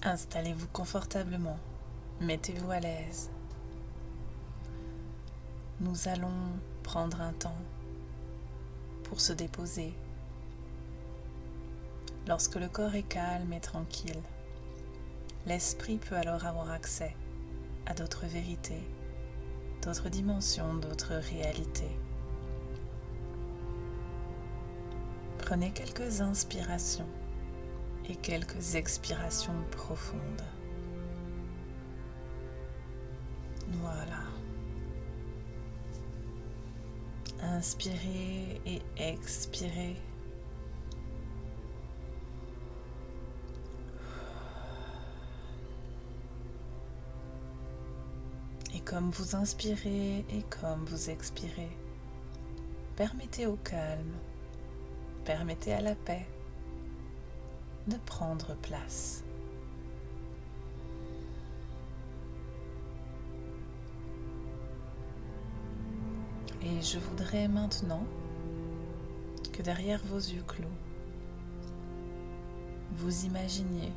Installez-vous confortablement, mettez-vous à l'aise. Nous allons prendre un temps pour se déposer. Lorsque le corps est calme et tranquille, l'esprit peut alors avoir accès à d'autres vérités, d'autres dimensions, d'autres réalités. Prenez quelques inspirations et quelques expirations profondes. Voilà. Inspirez et expirez. Et comme vous inspirez et comme vous expirez, permettez au calme, permettez à la paix de prendre place. Et je voudrais maintenant que derrière vos yeux clos, vous imaginiez,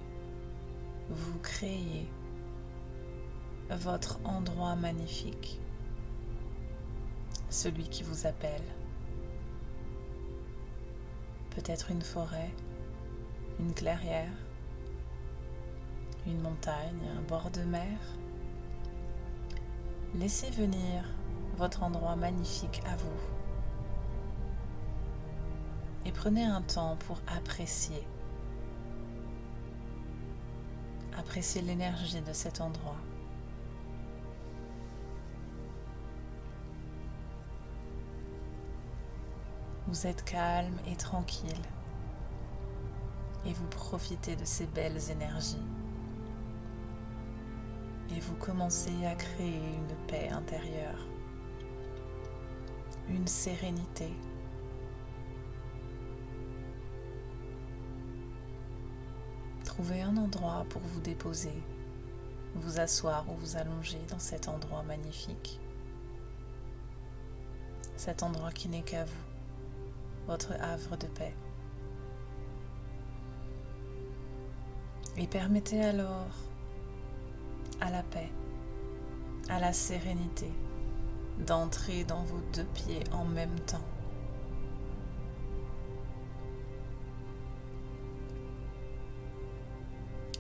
vous créiez votre endroit magnifique, celui qui vous appelle. Peut-être une forêt, une clairière, une montagne, un bord de mer. Laissez venir votre endroit magnifique à vous et prenez un temps pour apprécier l'énergie de cet endroit. Vous êtes calme et tranquille et vous profitez de ces belles énergies et vous commencez à créer une paix intérieure, une sérénité. Trouvez un endroit pour vous déposer, vous asseoir ou vous allonger dans cet endroit magnifique. Cet endroit qui n'est qu'à vous, votre havre de paix. Et permettez alors à la paix, à la sérénité, d'entrer dans vos deux pieds en même temps.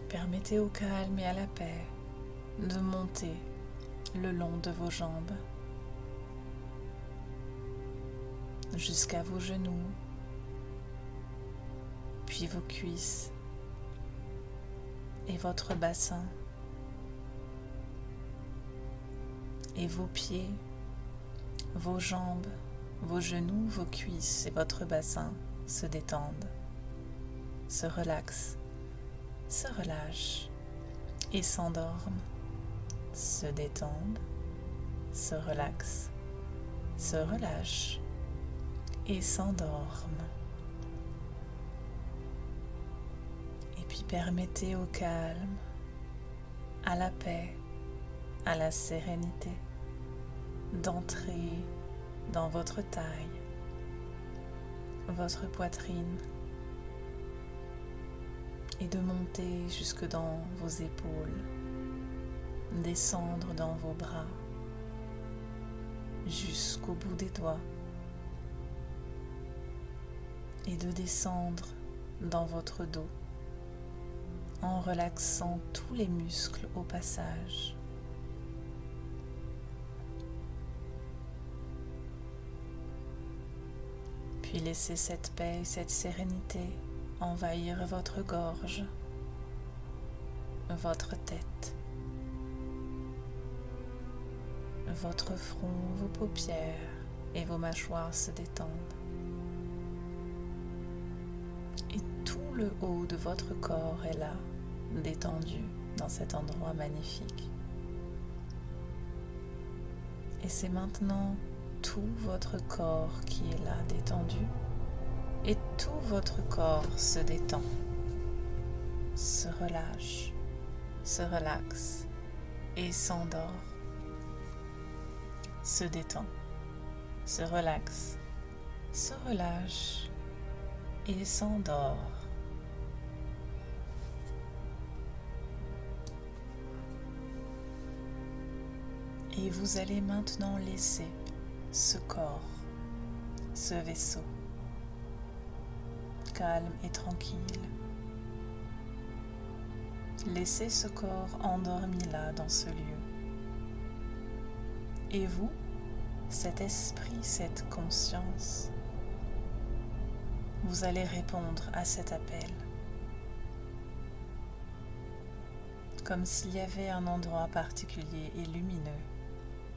Permettez au calme et à la paix de monter le long de vos jambes jusqu'à vos genoux, puis vos cuisses et votre bassin et vos pieds, vos jambes, vos genoux, vos cuisses et votre bassin se détendent, se relaxent, se relâchent et s'endorment, se détendent, se relaxent, se relâchent et s'endorment. Et puis permettez au calme, à la paix, à la sérénité d'entrer dans votre taille, votre poitrine et de monter jusque dans vos épaules, descendre dans vos bras jusqu'au bout des doigts et de descendre dans votre dos en relaxant tous les muscles au passage. Puis laissez cette paix et cette sérénité envahir votre gorge, votre tête, votre front, vos paupières et vos mâchoires se détendent. Et tout le haut de votre corps est là, détendu dans cet endroit magnifique. Et c'est maintenant tout votre corps qui est là, détendu, et tout votre corps se détend, se relâche, se relaxe et s'endort, se détend, se relaxe, se relâche et s'endort. Et vous allez maintenant laisser ce corps, ce vaisseau, calme et tranquille. Laissez ce corps endormi là dans ce lieu. Et vous, cet esprit, cette conscience, vous allez répondre à cet appel. Comme s'il y avait un endroit particulier et lumineux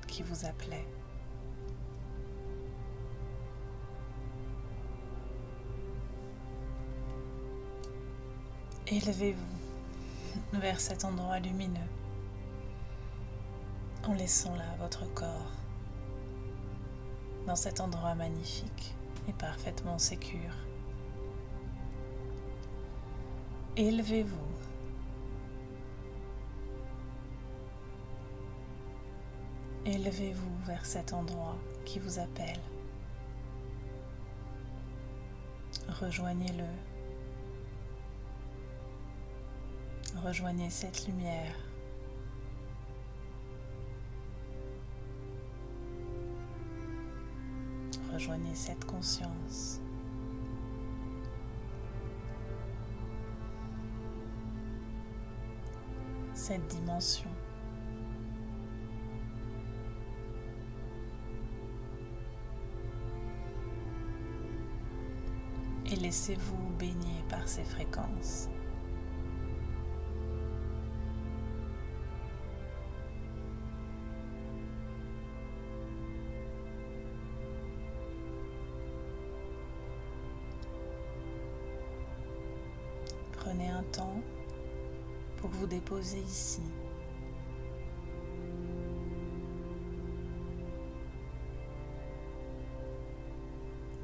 qui vous appelait. Élevez-vous vers cet endroit lumineux en laissant là votre corps dans cet endroit magnifique et parfaitement sécure. Élevez-vous Élevez-vous vers cet endroit qui vous appelle. Rejoignez-le. Rejoignez cette lumière. Rejoignez cette conscience. Cette dimension. Et laissez-vous baigner par ces fréquences. Prenez un temps pour vous déposer ici.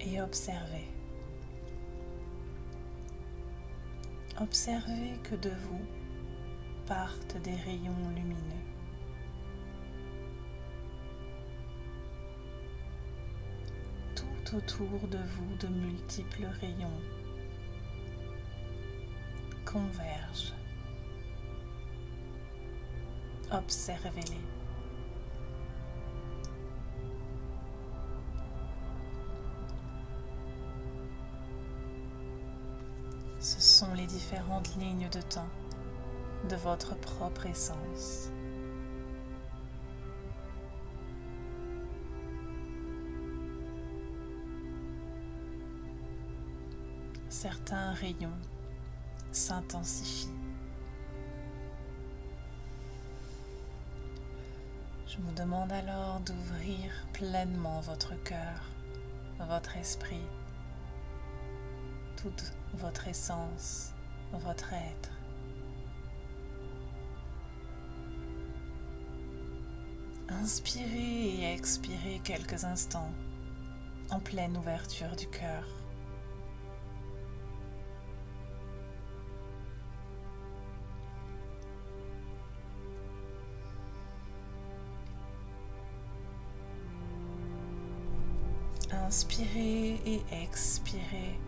Et observez. Observez que de vous partent des rayons lumineux. Tout autour de vous, de multiples rayons convergent. Observez-les. Ce sont les différentes lignes de temps de votre propre essence. Certains rayons s'intensifient. Je vous demande alors d'ouvrir pleinement votre cœur, votre esprit, toute votre essence, votre être. Inspirez et expirez quelques instants en pleine ouverture du cœur. Inspirez et expirez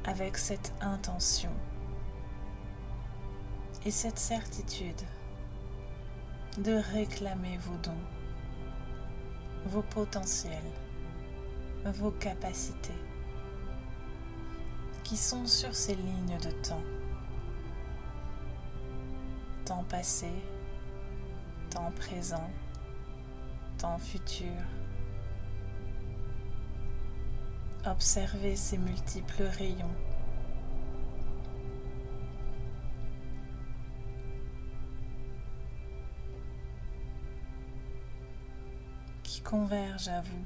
avec cette intention et cette certitude de réclamer vos dons, vos potentiels, vos capacités qui sont sur ces lignes de temps. Temps passé, temps présent, temps futur. Observez ces multiples rayons. Qui convergent à vous.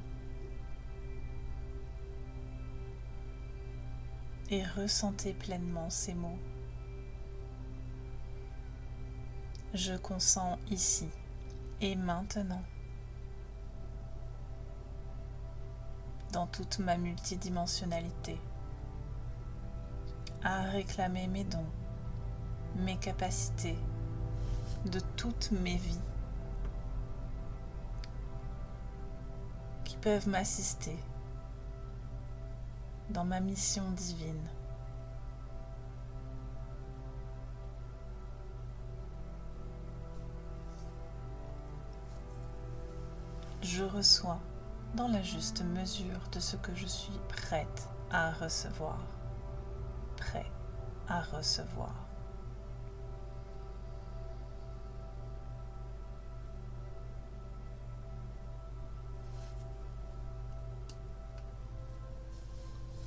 Et ressentez pleinement ces mots. Je consens ici et maintenant. Dans toute ma multidimensionnalité, à réclamer mes dons, mes capacités de toutes mes vies qui peuvent m'assister dans ma mission divine. je reçois dans la juste mesure de ce que je suis prête à recevoir. Prêt à recevoir.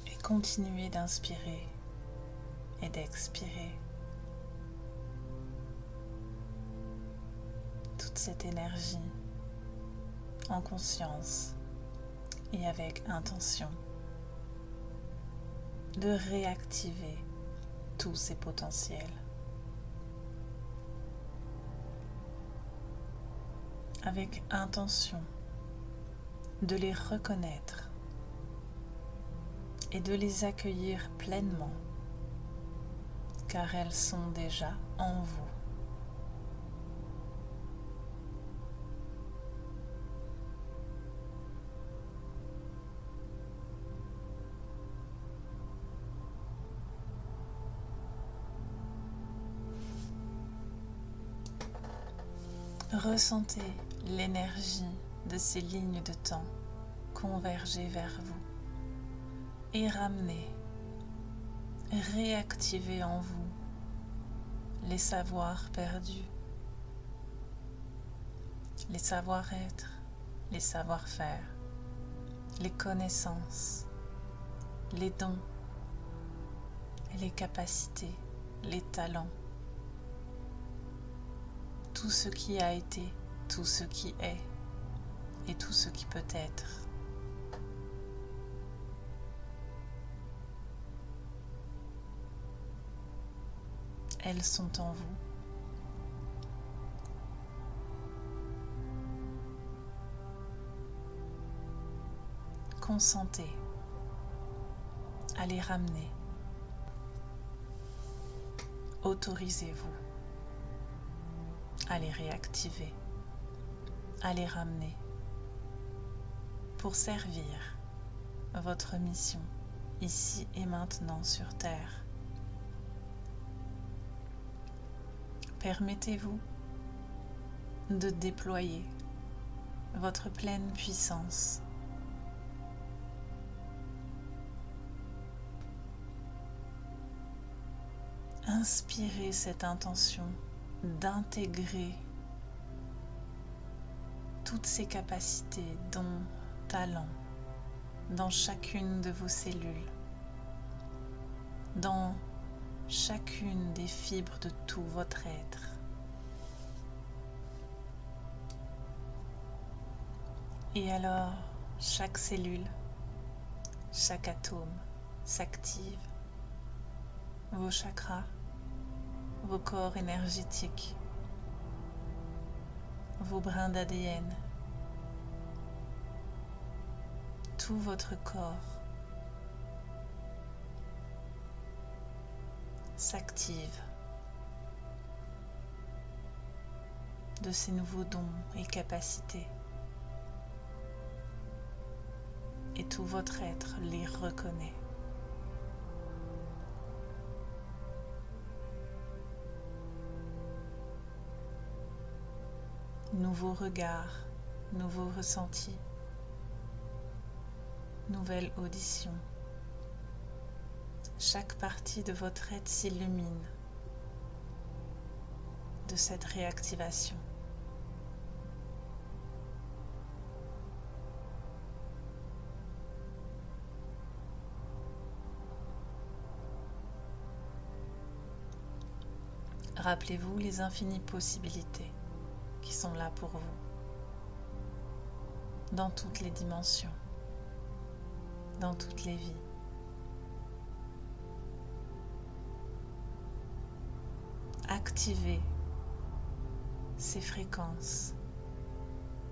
Et continuez d'inspirer et d'expirer toute cette énergie en conscience et avec intention de réactiver tous ces potentiels. Avec intention de les reconnaître et de les accueillir pleinement, car elles sont déjà en vous. Ressentez l'énergie de ces lignes de temps converger vers vous et ramener, réactiver en vous les savoirs perdus, les savoir-être, les savoir-faire, les connaissances, les dons, les capacités, les talents, tout ce qui a été, tout ce qui est et tout ce qui peut être. Elles sont en vous. Consentez à les ramener. Autorisez-vous à les réactiver, à les ramener pour servir votre mission ici et maintenant sur Terre. Permettez-vous de déployer votre pleine puissance. Inspirez cette intention d'intégrer toutes ces capacités, dons, talents, dans chacune de vos cellules, dans chacune des fibres de tout votre être. Et alors, chaque cellule, chaque atome s'active, vos chakras, vos corps énergétiques, vos brins d'ADN, tout votre corps s'active de ces nouveaux dons et capacités. Et tout votre être les reconnaît. Nouveaux regards, nouveaux ressentis, nouvelle audition. Chaque partie de votre être s'illumine de cette réactivation. Rappelez-vous les infinies possibilités qui sont là pour vous, dans toutes les dimensions, dans toutes les vies. Activez ces fréquences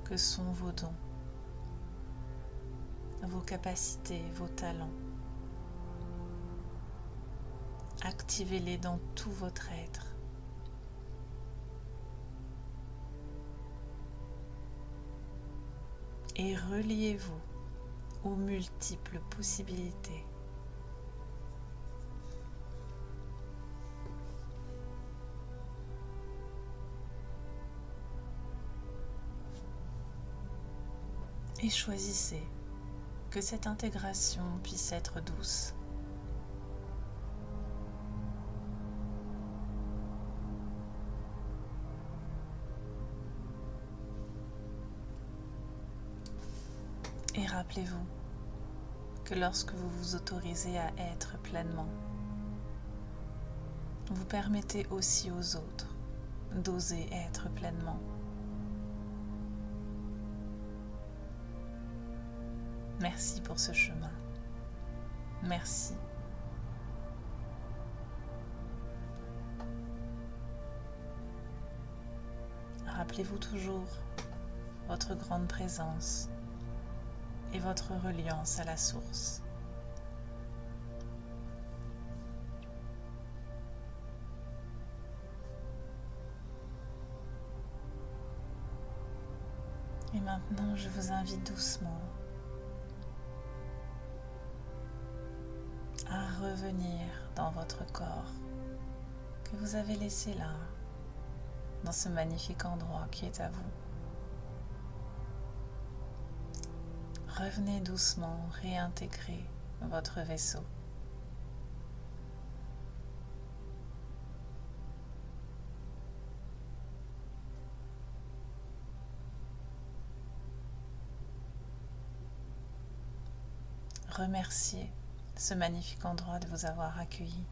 que sont vos dons, vos capacités, vos talents. Activez-les dans tout votre être. Et reliez-vous aux multiples possibilités. et choisissez que cette intégration puisse être douce. Et rappelez-vous que lorsque vous vous autorisez à être pleinement, vous permettez aussi aux autres d'oser être pleinement. Merci pour ce chemin. Merci. Rappelez-vous toujours votre grande présence et votre reliance à la source. Et maintenant, je vous invite doucement à revenir dans votre corps que vous avez laissé là, dans ce magnifique endroit qui est à vous. Revenez doucement réintégrer votre vaisseau. Remerciez ce magnifique endroit de vous avoir accueilli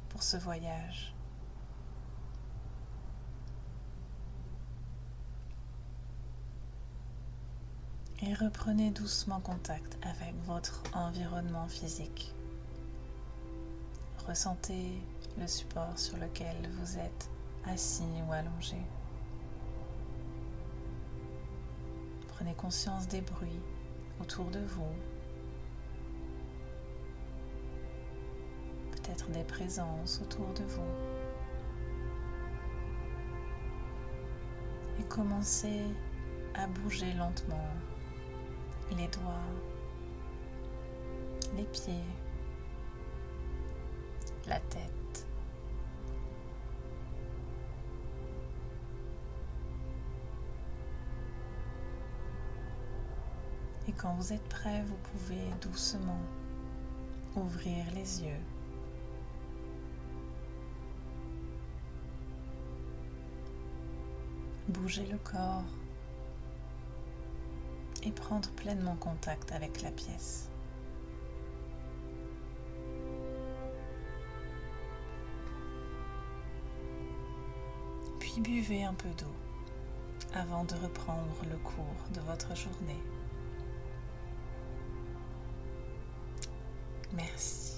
pour ce voyage. Et reprenez doucement contact avec votre environnement physique. Ressentez le support sur lequel vous êtes assis ou allongé. Prenez conscience des bruits autour de vous. Peut-être des présences autour de vous. Et commencez à bouger lentement les doigts, les pieds, la tête. Et quand vous êtes prêt, vous pouvez doucement ouvrir les yeux. Bouger le corps et prendre pleinement contact avec la pièce. Puis buvez un peu d'eau avant de reprendre le cours de votre journée. Merci.